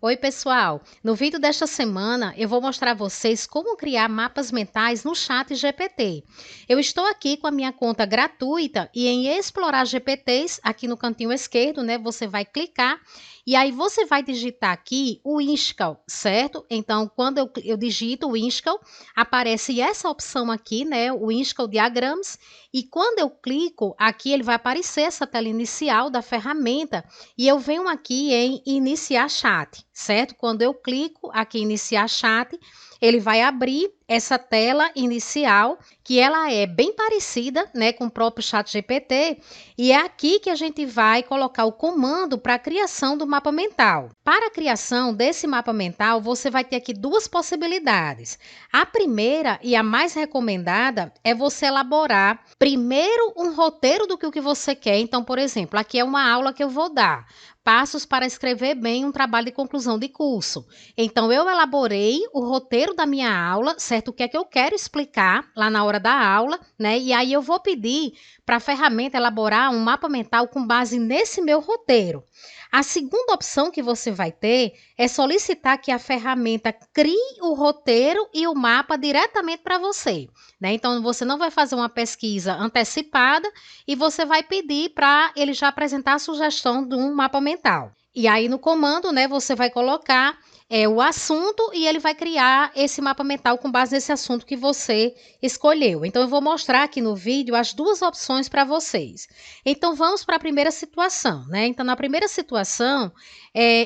Oi, pessoal! No vídeo desta semana, eu vou mostrar a vocês como criar mapas mentais no Chat GPT. Eu estou aqui com a minha conta gratuita e em explorar GPTs, aqui no cantinho esquerdo, né, você vai clicar e aí você vai digitar aqui o Inkscape, certo? Então, quando eu digito o Inkscape, aparece essa opção aqui, né, o Inkscape Diagrams, e quando eu clico aqui, ele vai aparecer essa tela inicial da ferramenta e eu venho aqui em iniciar chat, certo? Quando eu clico aqui em iniciar chat, ele vai abrir essa tela inicial, que ela é bem parecida, né, com o próprio chat GPT, e é aqui que a gente vai colocar o comando para a criação do mapa mental. Para a criação desse mapa mental, você vai ter aqui duas possibilidades. A primeira e a mais recomendada é você elaborar primeiro um roteiro do que o que você quer. Então, por exemplo, aqui é uma aula que eu vou dar. Passos para escrever bem um trabalho de conclusão de curso. Então, eu elaborei o roteiro da minha aula, certo? O que é que eu quero explicar lá na hora da aula, né? E aí eu vou pedir para a ferramenta elaborar um mapa mental com base nesse meu roteiro. A segunda opção que você vai ter é solicitar que a ferramenta crie o roteiro e o mapa diretamente para você, né? Então, você não vai fazer uma pesquisa antecipada e você vai pedir para ele já apresentar a sugestão de um mapa mental. E aí, no comando, né, você vai colocar o assunto e ele vai criar esse mapa mental com base nesse assunto que você escolheu. Então, eu vou mostrar aqui no vídeo as duas opções para vocês. Então, vamos para a primeira situação, né? Então, na primeira situação,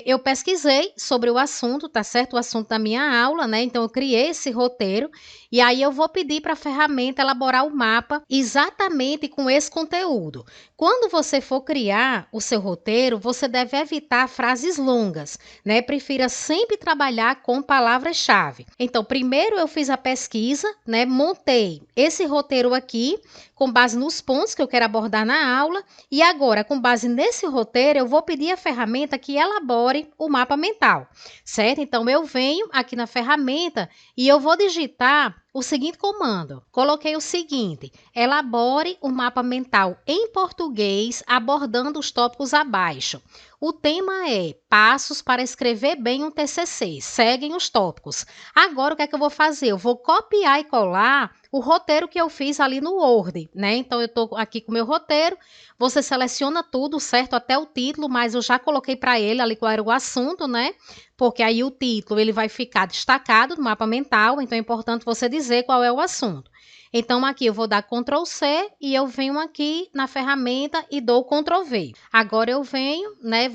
eu pesquisei sobre o assunto, tá certo? O assunto da minha aula, né? Então, eu criei esse roteiro e aí eu vou pedir para a ferramenta elaborar o mapa exatamente com esse conteúdo. Quando você for criar o seu roteiro, você deve evitar frases longas, né? Prefira sempre trabalhar com palavras-chave. Então, primeiro eu fiz a pesquisa, né? Montei esse roteiro aqui com base nos pontos que eu quero abordar na aula e agora, com base nesse roteiro, eu vou pedir à ferramenta que elabore o mapa mental, certo? Então, eu venho aqui na ferramenta e eu vou digitar o seguinte comando. Coloquei o seguinte: elabore um mapa mental em português abordando os tópicos abaixo. O tema é passos para escrever bem um TCC. Seguem os tópicos. Agora, o que é que eu vou fazer? Eu vou copiar e colar o roteiro que eu fiz ali no Word, né? Então, eu estou aqui com o meu roteiro. Você seleciona tudo, certo? Até o título, mas eu já coloquei para ele ali qual era o assunto, né? Porque aí o título ele vai ficar destacado no mapa mental, então é importante você dizer qual é o assunto. Então, aqui eu vou dar Ctrl C e eu venho aqui na ferramenta e dou Ctrl V. Agora eu venho, né,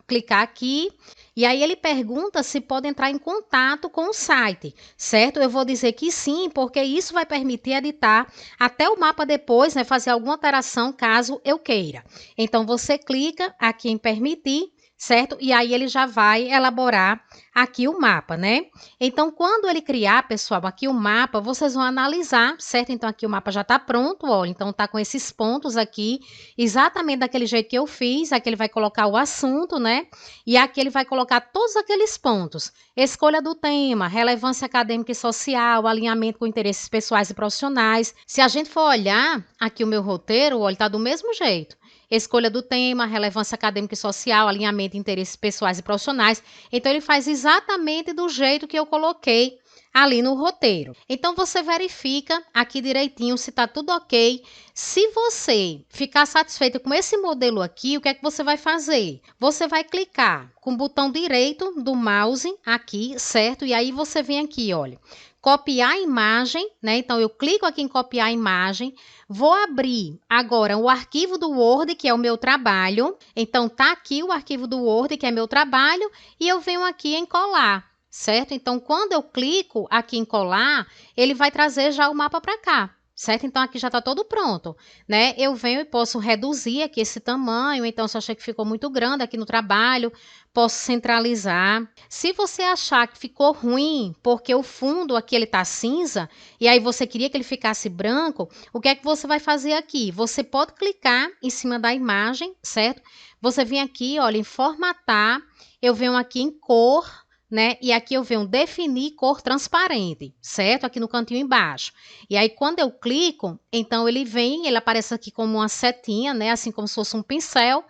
clicar aqui e aí ele pergunta se pode entrar em contato com o site, certo? Eu vou dizer que sim, porque isso vai permitir editar até o mapa depois, né, fazer alguma alteração caso eu queira. Então, você clica aqui em permitir, certo? E aí ele já vai elaborar aqui o mapa, né? Então, quando ele criar, pessoal, aqui o mapa, vocês vão analisar, certo? Então, aqui o mapa já está pronto, olha, então tá com esses pontos aqui, exatamente daquele jeito que eu fiz, aqui ele vai colocar o assunto, né? E aqui ele vai colocar todos aqueles pontos, escolha do tema, relevância acadêmica e social, alinhamento com interesses pessoais e profissionais. Se a gente for olhar aqui o meu roteiro, olha, tá do mesmo jeito. Escolha do tema, relevância acadêmica e social, alinhamento de interesses pessoais e profissionais. Então, ele faz exatamente do jeito que eu coloquei ali no roteiro. Então, você verifica aqui direitinho se está tudo ok. Se você ficar satisfeito com esse modelo aqui, o que é que você vai fazer? Você vai clicar com o botão direito do mouse aqui, certo? E aí você vem aqui, olha, copiar a imagem, né? Então, eu clico aqui em copiar a imagem, vou abrir agora o arquivo do Word, que é o meu trabalho. Então, tá aqui o arquivo do Word, que é meu trabalho, e eu venho aqui em colar, certo? Então, quando eu clico aqui em colar, ele vai trazer já o mapa para cá. Certo? Então, aqui já está todo pronto, né? Eu venho e posso reduzir aqui esse tamanho. Então, se eu achei que ficou muito grande aqui no trabalho, posso centralizar. Se você achar que ficou ruim, porque o fundo aqui ele tá cinza, e aí você queria que ele ficasse branco, o que é que você vai fazer aqui? Você pode clicar em cima da imagem, certo? Você vem aqui, olha, em formatar, eu venho aqui em cor, né? E aqui eu venho definir cor transparente, certo? Aqui no cantinho embaixo. E aí, quando eu clico, então ele aparece aqui como uma setinha, né? Assim como se fosse um pincel.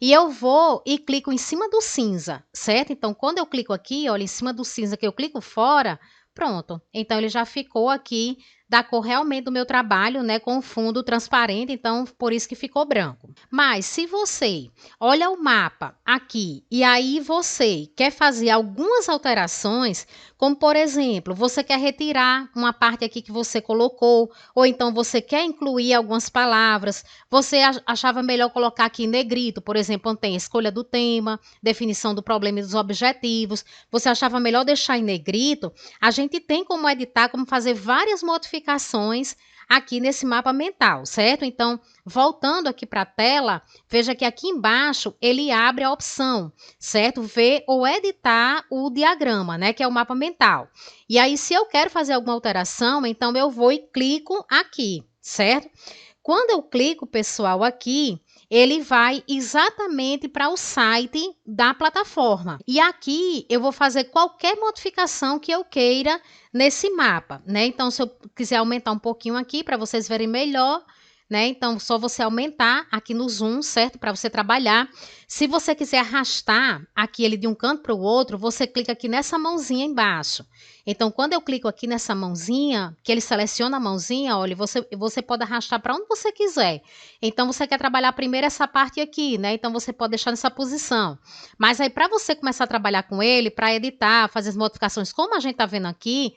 E eu vou e clico em cima do cinza, certo? Então, quando eu clico aqui, olha, em cima do cinza que eu clico fora, pronto. Então, ele já ficou aqui da cor realmente do meu trabalho, né, com o fundo transparente, então por isso que ficou branco. Mas se você olha o mapa aqui e aí você quer fazer algumas alterações, como por exemplo, você quer retirar uma parte aqui que você colocou, ou então você quer incluir algumas palavras, você achava melhor colocar aqui em negrito, por exemplo, onde tem escolha do tema, definição do problema e dos objetivos, você achava melhor deixar em negrito, a gente tem como editar, como fazer várias modificações aqui nesse mapa mental, certo? Então, voltando aqui para a tela, veja que aqui embaixo ele abre a opção, certo? Ver ou editar o diagrama, né? Que é o mapa mental. E aí, se eu quero fazer alguma alteração, então eu vou e clico aqui, certo? Quando eu clico, pessoal, aqui, ele vai exatamente para o site da plataforma. E aqui eu vou fazer qualquer modificação que eu queira nesse mapa, né? Então, se eu quiser aumentar um pouquinho aqui para vocês verem melhor, né? Então, só você aumentar aqui no zoom, certo? Para você trabalhar. Se você quiser arrastar aqui ele de um canto para o outro, você clica aqui nessa mãozinha embaixo. Então, quando eu clico aqui nessa mãozinha, que ele seleciona a mãozinha, olha, você pode arrastar para onde você quiser. Então, você quer trabalhar primeiro essa parte aqui, né? Então, você pode deixar nessa posição. Mas aí, para você começar a trabalhar com ele, para editar, fazer as modificações, como a gente está vendo aqui,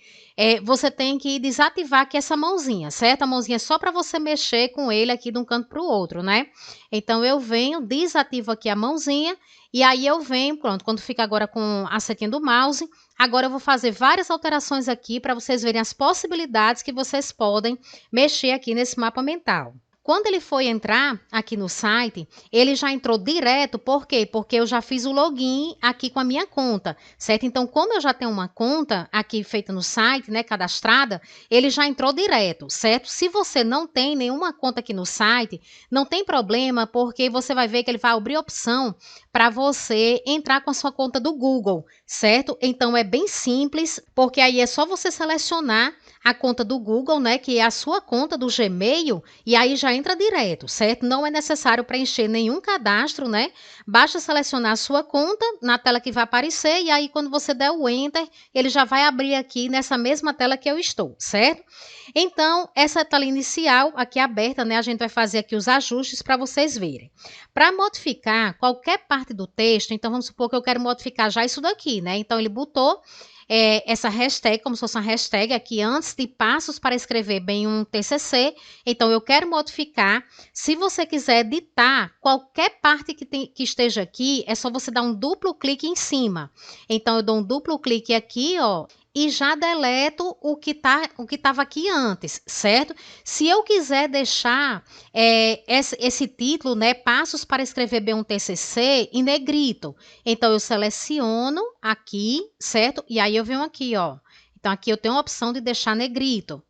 você tem que desativar aqui essa mãozinha, certo? A mãozinha é só para você mexer com ele aqui de um canto para o outro, né? Então, eu venho, desativo aqui a mãozinha, e aí eu venho, pronto, quando fica agora com a setinha do mouse, agora eu vou fazer várias alterações aqui para vocês verem as possibilidades que vocês podem mexer aqui nesse mapa mental. Quando ele foi entrar aqui no site, ele já entrou direto, por quê? Porque eu já fiz o login aqui com a minha conta, certo? Então, como eu já tenho uma conta aqui feita no site, né, cadastrada, ele já entrou direto, certo? Se você não tem nenhuma conta aqui no site, não tem problema, porque você vai ver que ele vai abrir opção para você entrar com a sua conta do Google, certo? Então, é bem simples, porque aí é só você selecionar a conta do Google, né, que é a sua conta do Gmail, e aí já entra direto, certo? Não é necessário preencher nenhum cadastro, né? Basta selecionar a sua conta na tela que vai aparecer, e aí quando você der o Enter, ele já vai abrir aqui nessa mesma tela que eu estou, certo? Então, essa tela inicial aqui aberta, né, a gente vai fazer aqui os ajustes para vocês verem. Para modificar qualquer parte do texto, então vamos supor que eu quero modificar já isso daqui, né? Então, ele botou essa hashtag, como se fosse uma hashtag aqui antes de passos para escrever bem um TCC. Então, eu quero modificar. Se você quiser editar qualquer parte que esteja aqui, é só você dar um duplo clique em cima. Então, eu dou um duplo clique aqui, ó, e já deleto o que estava aqui antes, certo? Se eu quiser deixar esse título, né, Passos para escrever bem um TCC, em negrito, então eu seleciono aqui, certo? E aí eu venho aqui, ó. Então aqui eu tenho a opção de deixar negrito.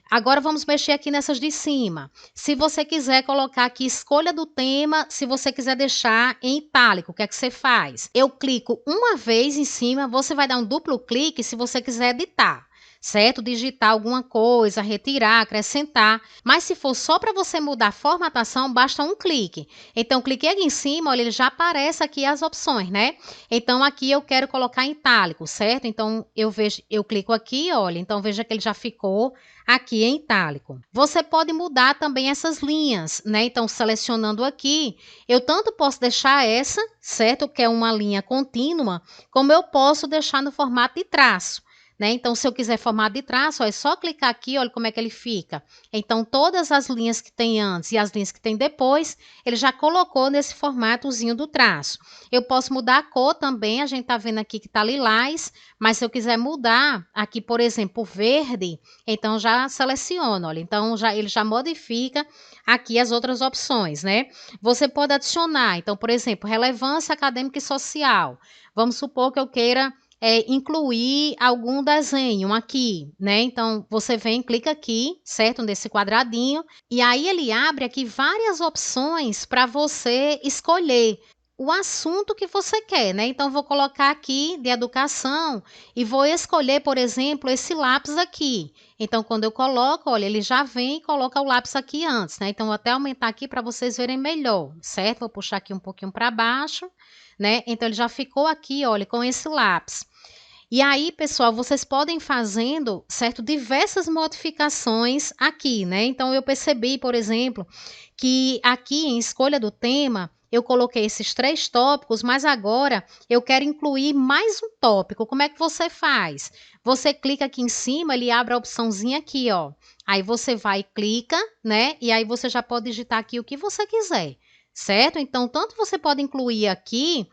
Agora vamos mexer aqui nessas de cima. Se você quiser colocar aqui escolha do tema, se você quiser deixar em itálico, o que é que você faz? Eu clico uma vez em cima, você vai dar um duplo clique se você quiser editar, certo? Digitar alguma coisa, retirar, acrescentar. Mas se for só para você mudar a formatação, basta um clique. Então, cliquei aqui em cima, olha, ele já aparece aqui as opções, né? Então, aqui eu quero colocar em itálico, certo? Então, eu clico aqui, olha, então veja que ele já ficou aqui em itálico. Você pode mudar também essas linhas, né? Então, selecionando aqui, eu tanto posso deixar essa, certo? Que é uma linha contínua, como eu posso deixar no formato de traço. Né? Então, se eu quiser formato de traço, ó, é só clicar aqui, olha como é que ele fica. Então, todas as linhas que tem antes e as linhas que tem depois, ele já colocou nesse formatozinho do traço. Eu posso mudar a cor também, a gente tá vendo aqui que tá lilás, mas se eu quiser mudar aqui, por exemplo, verde, então já seleciono, olha. Então, ele já modifica aqui as outras opções, né? Você pode adicionar, então, por exemplo, relevância acadêmica e social. Vamos supor que eu queira incluir algum desenho aqui, né? Então, você vem, clica aqui, certo? Nesse quadradinho, e aí ele abre aqui várias opções para você escolher. o assunto que você quer, né? Então, vou colocar aqui de educação e vou escolher, por exemplo, esse lápis aqui. Então, quando eu coloco, olha, ele já vem e coloca o lápis aqui antes, né? Então, vou até aumentar aqui para vocês verem melhor, certo? Vou puxar aqui um pouquinho para baixo, né? Então, ele já ficou aqui, olha, com esse lápis. E aí, pessoal, vocês podem fazendo, certo, diversas modificações aqui, né? Então, eu percebi, por exemplo, que aqui em escolha do tema, eu coloquei esses 3 tópicos, mas agora eu quero incluir mais um tópico. Como é que você faz? Você clica aqui em cima, ele abre a opçãozinha aqui, ó. Aí você vai e clica, né? E aí você já pode digitar aqui o que você quiser, certo? Então, tanto você pode incluir aqui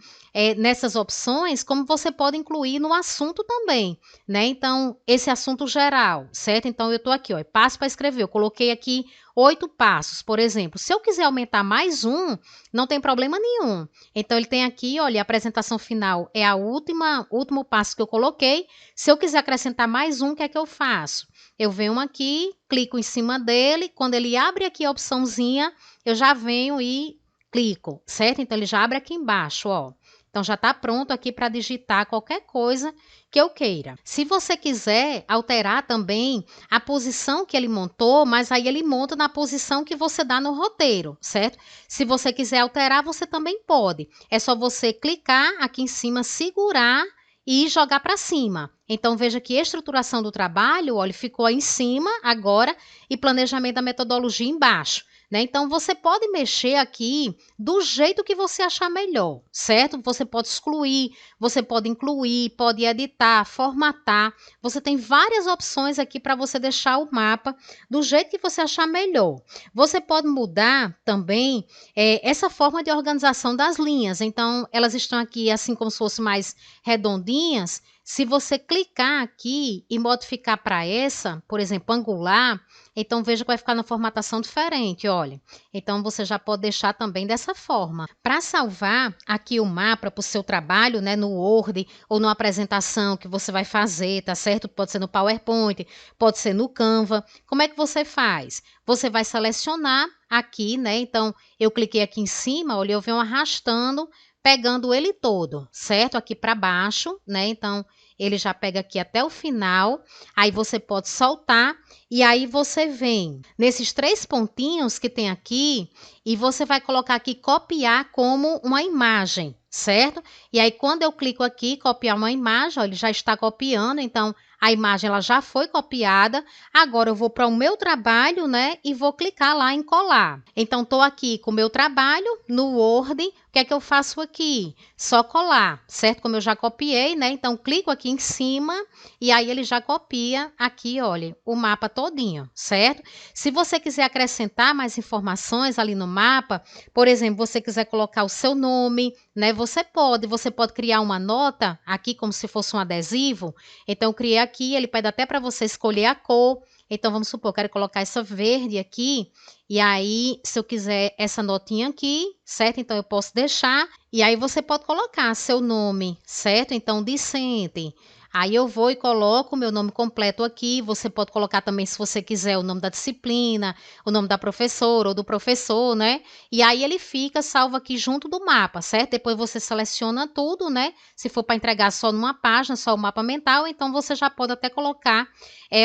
nessas opções, como você pode incluir no assunto também, né? Então, esse assunto geral, certo? Então, eu estou aqui, ó, passo para escrever. Eu coloquei aqui 8 passos, por exemplo. Se eu quiser aumentar mais um, não tem problema nenhum. Então, ele tem aqui, olha, a apresentação final é a último passo que eu coloquei. Se eu quiser acrescentar mais um, o que é que eu faço? Eu venho aqui, clico em cima dele. Quando ele abre aqui a opçãozinha, eu já venho e clico, certo? Então, ele já abre aqui embaixo, ó. Então, já está pronto aqui para digitar qualquer coisa que eu queira. Se você quiser alterar também a posição que ele montou, mas aí ele monta na posição que você dá no roteiro, certo? Se você quiser alterar, você também pode. É só você clicar aqui em cima, segurar e jogar para cima. Então, veja que a estruturação do trabalho, olha, ficou aí em cima agora e planejamento da metodologia embaixo, né? Então, você pode mexer aqui do jeito que você achar melhor, certo? Você pode excluir, você pode incluir, pode editar, formatar. Você tem várias opções aqui para você deixar o mapa do jeito que você achar melhor. Você pode mudar também essa forma de organização das linhas. Então, elas estão aqui assim como se fossem mais redondinhas. Se você clicar aqui e modificar para essa, por exemplo, angular, então veja que vai ficar na formatação diferente, olha. Então você já pode deixar também dessa forma. Para salvar aqui o mapa para o seu trabalho, né, no Word ou numa apresentação que você vai fazer, tá certo? Pode ser no PowerPoint, pode ser no Canva. Como é que você faz? Você vai selecionar aqui, né? Então eu cliquei aqui em cima, olha, eu venho arrastando, pegando ele todo, certo? Aqui para baixo, né? Então, ele já pega aqui até o final. Aí você pode soltar e aí você vem nesses 3 pontinhos que tem aqui e você vai colocar aqui copiar como uma imagem, certo? E aí quando eu clico aqui copiar uma imagem, ó, ele já está copiando, então a imagem ela já foi copiada. Agora eu vou para o meu trabalho, né, e vou clicar lá em colar. Então estou aqui com o meu trabalho no Word. O que é que eu faço aqui? Só colar, certo? Como eu já copiei, né? Então clico aqui em cima e aí ele já copia aqui, olha, o mapa todinho, certo? Se você quiser acrescentar mais informações ali no mapa, por exemplo, você quiser colocar o seu nome, né? Você pode criar uma nota aqui como se fosse um adesivo. Então eu criei aqui, ele pede até para você escolher a cor. Então vamos supor, eu quero colocar essa verde aqui, e aí se eu quiser essa notinha aqui, certo? Então eu posso deixar, e aí você pode colocar seu nome, certo? Então discente. Aí eu vou e coloco o meu nome completo aqui. Você pode colocar também, se você quiser, o nome da disciplina, o nome da professora ou do professor, né? E aí ele fica salvo aqui junto do mapa, certo? Depois você seleciona tudo, né? Se for para entregar só numa página, só o mapa mental, então você já pode até colocar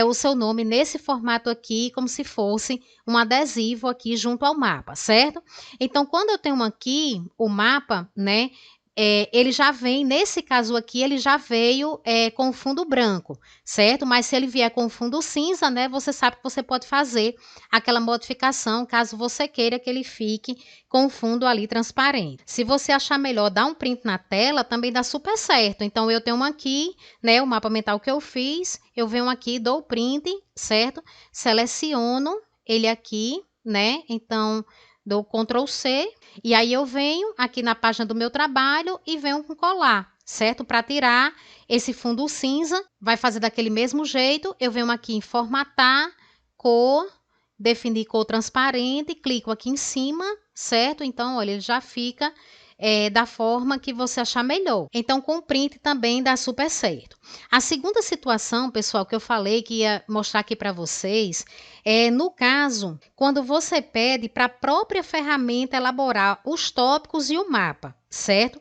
o seu nome nesse formato aqui, como se fosse um adesivo aqui junto ao mapa, certo? Então, quando eu tenho aqui o mapa, né? Ele já vem, nesse caso aqui, ele já veio com fundo branco, certo? Mas se ele vier com fundo cinza, né? Você sabe que você pode fazer aquela modificação, caso você queira que ele fique com o fundo ali transparente. Se você achar melhor dar um print na tela, também dá super certo. Então, eu tenho aqui, né? O mapa mental que eu fiz, eu venho aqui, dou o print, certo? Seleciono ele aqui, né? Então, dou Ctrl C e aí eu venho aqui na página do meu trabalho e venho com colar, certo? Para tirar esse fundo cinza, vai fazer daquele mesmo jeito. Eu venho aqui em formatar, cor, definir cor transparente, clico aqui em cima, certo? Então, olha, ele já fica da forma que você achar melhor. Então, com print também dá super certo. A segunda situação, pessoal, que eu falei que ia mostrar aqui para vocês, no caso, quando você pede para a própria ferramenta elaborar os tópicos e o mapa. certo?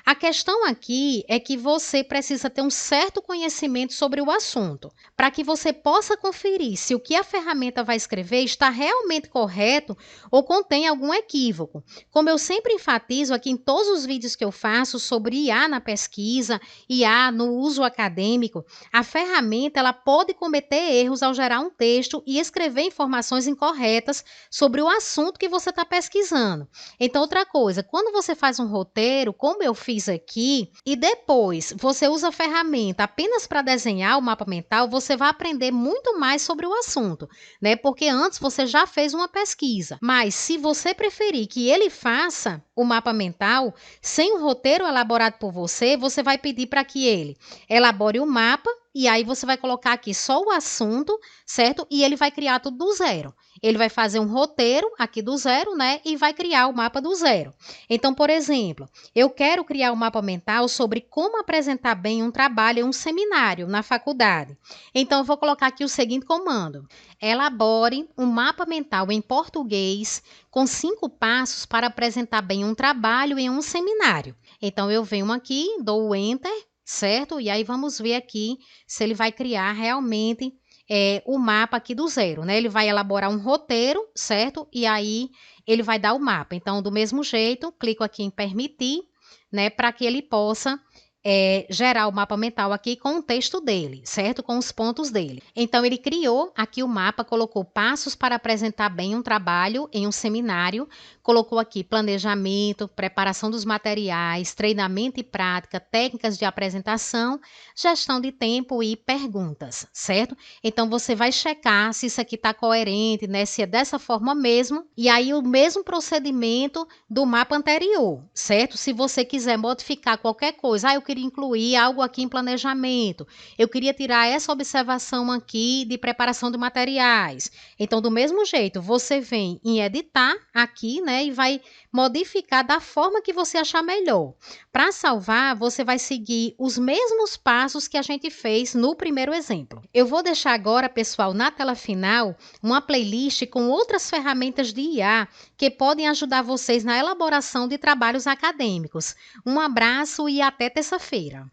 A questão aqui é que você precisa ter um certo conhecimento sobre o assunto, para que você possa conferir se o que a ferramenta vai escrever está realmente correto ou contém algum equívoco. Como eu sempre enfatizo aqui em todos os vídeos que eu faço sobre IA na pesquisa, IA no uso acadêmico, a ferramenta ela pode cometer erros ao gerar um texto e escrever informações incorretas sobre o assunto que você está pesquisando. Então, outra coisa, quando você faz um roteiro, como eu fiz aqui, e depois você usa a ferramenta apenas para desenhar o mapa mental, você vai aprender muito mais sobre o assunto, né? Porque antes você já fez uma pesquisa. Mas se você preferir que ele faça o mapa mental sem um roteiro elaborado por você, você vai pedir para que ele elabore o mapa. E aí você vai colocar aqui só o assunto, certo? E ele vai criar tudo do zero. Ele vai fazer um roteiro aqui do zero, né? E vai criar o mapa do zero. Então, por exemplo, eu quero criar um mapa mental sobre como apresentar bem um trabalho em um seminário na faculdade. Então, eu vou colocar aqui o seguinte comando: elabore um mapa mental em português com 5 passos para apresentar bem um trabalho em um seminário. Então, eu venho aqui, dou o Enter, certo? E aí vamos ver aqui se ele vai criar realmente o mapa aqui do zero, né? Ele vai elaborar um roteiro, certo? E aí ele vai dar o mapa. Então, do mesmo jeito, clico aqui em permitir, né? Para que ele possa gerar o mapa mental aqui com o texto dele, certo? Com os pontos dele. Então, ele criou aqui o mapa, colocou passos para apresentar bem um trabalho em um seminário, colocou aqui planejamento, preparação dos materiais, treinamento e prática, técnicas de apresentação, gestão de tempo e perguntas, certo? Então, você vai checar se isso aqui está coerente, né? Se é dessa forma mesmo, e aí o mesmo procedimento do mapa anterior, certo? Se você quiser modificar qualquer coisa, eu queria incluir algo aqui em planejamento, eu queria tirar essa observação aqui de preparação de materiais. Então, do mesmo jeito, você vem em editar aqui, né, e vai modificar da forma que você achar melhor. Para salvar, você vai seguir os mesmos passos que a gente fez no primeiro exemplo. Eu vou deixar agora, pessoal, na tela final, uma playlist com outras ferramentas de IA que podem ajudar vocês na elaboração de trabalhos acadêmicos. Um abraço e até terça-feira.